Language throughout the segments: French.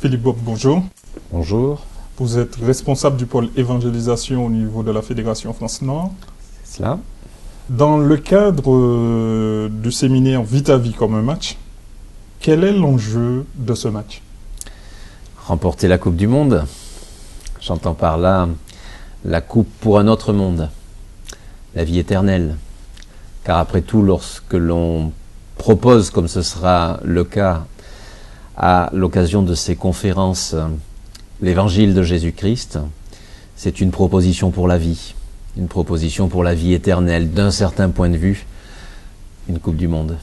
Philippe Bob, bonjour. Bonjour. Vous êtes responsable du pôle évangélisation au niveau de la Fédération France Nord. C'est cela. Dans le cadre du séminaire Vie ta vie comme un match, quel est l'enjeu de ce match? Remporter la Coupe du Monde. J'entends par là la Coupe pour un autre monde, la vie éternelle. Car après tout, lorsque l'on propose, comme ce sera le cas à l'occasion de ces conférences, l'évangile de Jésus-Christ, c'est une proposition pour la vie éternelle, d'un certain point de vue, une Coupe du Monde.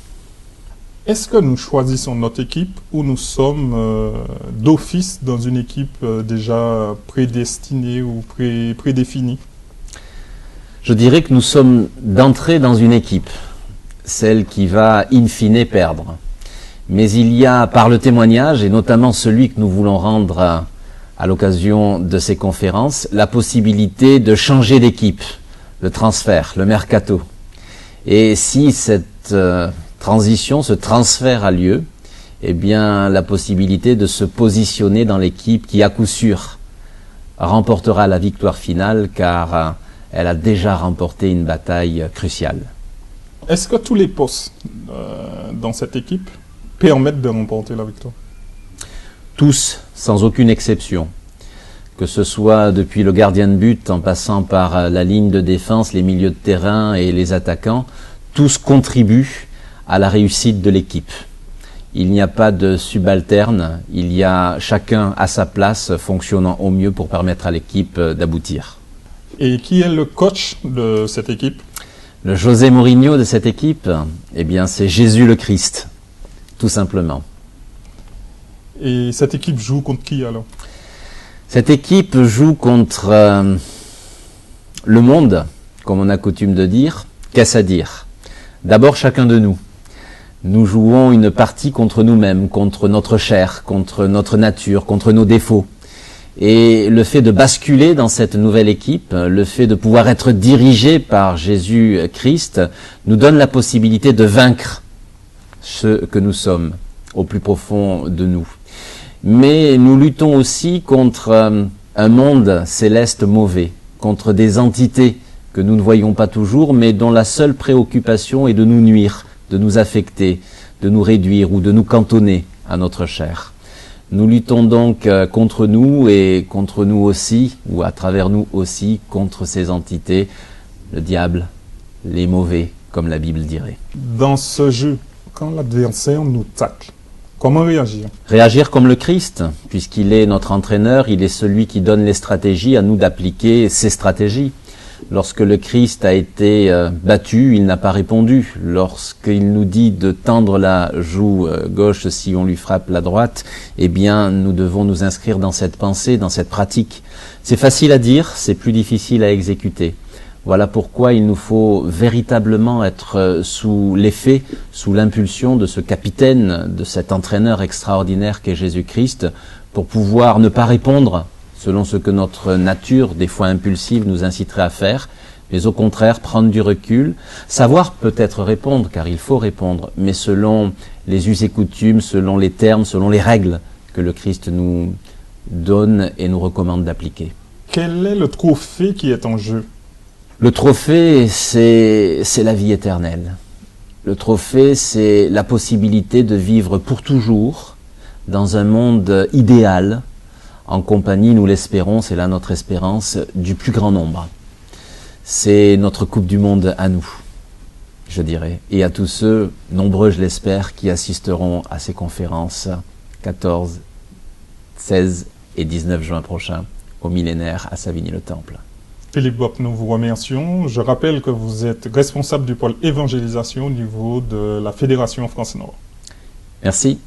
Est-ce que nous choisissons notre équipe ou nous sommes d'office dans une équipe déjà prédestinée ou prédéfinie? Je dirais que nous sommes d'entrée dans une équipe, celle qui va in fine perdre. Mais il y a, par le témoignage, et notamment celui que nous voulons rendre à l'occasion de ces conférences, la possibilité de changer d'équipe, le transfert, le mercato. Et si cette transition, ce transfert a lieu, eh bien la possibilité de se positionner dans l'équipe qui, à coup sûr, remportera la victoire finale, car elle a déjà remporté une bataille cruciale. Est-ce que tous les postes dans cette équipe permettent de remporter la victoire? Tous, sans aucune exception. Que ce soit depuis le gardien de but en passant par la ligne de défense, les milieux de terrain et les attaquants, tous contribuent à la réussite de l'équipe. Il n'y a pas de subalterne, il y a chacun à sa place fonctionnant au mieux pour permettre à l'équipe d'aboutir. Et qui est le coach de cette équipe? Le José Mourinho de cette équipe, eh bien c'est Jésus le Christ, tout simplement. Et cette équipe joue contre qui alors? Cette équipe joue contre le monde, comme on a coutume de dire. Qu'est-ce à dire? D'abord chacun de nous. Nous jouons une partie contre nous-mêmes, contre notre chair, contre notre nature, contre nos défauts. Et le fait de basculer dans cette nouvelle équipe, le fait de pouvoir être dirigé par Jésus-Christ, nous donne la possibilité de vaincre ce que nous sommes au plus profond de nous. Mais nous luttons aussi contre un monde céleste mauvais, contre des entités que nous ne voyons pas toujours, mais dont la seule préoccupation est de nous nuire, de nous affecter, de nous réduire ou de nous cantonner à notre chair. Nous luttons donc contre nous et contre nous aussi, ou à travers nous aussi, contre ces entités, le diable, les mauvais, comme la Bible dirait. Dans ce jeu, quand l'adversaire nous tacle, comment réagir? Réagir comme le Christ, puisqu'il est notre entraîneur, il est celui qui donne les stratégies, à nous d'appliquer ses stratégies. Lorsque le Christ a été battu, il n'a pas répondu. Lorsqu'il nous dit de tendre la joue gauche si on lui frappe la droite, eh bien nous devons nous inscrire dans cette pensée, dans cette pratique. C'est facile à dire, c'est plus difficile à exécuter. Voilà pourquoi il nous faut véritablement être sous l'effet, sous l'impulsion de ce capitaine, de cet entraîneur extraordinaire qu'est Jésus-Christ, pour pouvoir ne pas répondre selon ce que notre nature, des fois impulsive, nous inciterait à faire, mais au contraire prendre du recul, savoir peut-être répondre, car il faut répondre, mais selon les us et coutumes, selon les termes, selon les règles que le Christ nous donne et nous recommande d'appliquer. Quel est le trophée qui est en jeu? Le trophée, c'est la vie éternelle. Le trophée, c'est la possibilité de vivre pour toujours dans un monde idéal, en compagnie, nous l'espérons, c'est là notre espérance, du plus grand nombre. C'est notre Coupe du Monde à nous, je dirais, et à tous ceux, nombreux je l'espère, qui assisteront à ces conférences 14, 16 et 19 juin prochains au millénaire à Savigny-le-Temple. Philippe Bob, nous vous remercions. Je rappelle que vous êtes responsable du pôle évangélisation au niveau de la Fédération France Nord. Merci.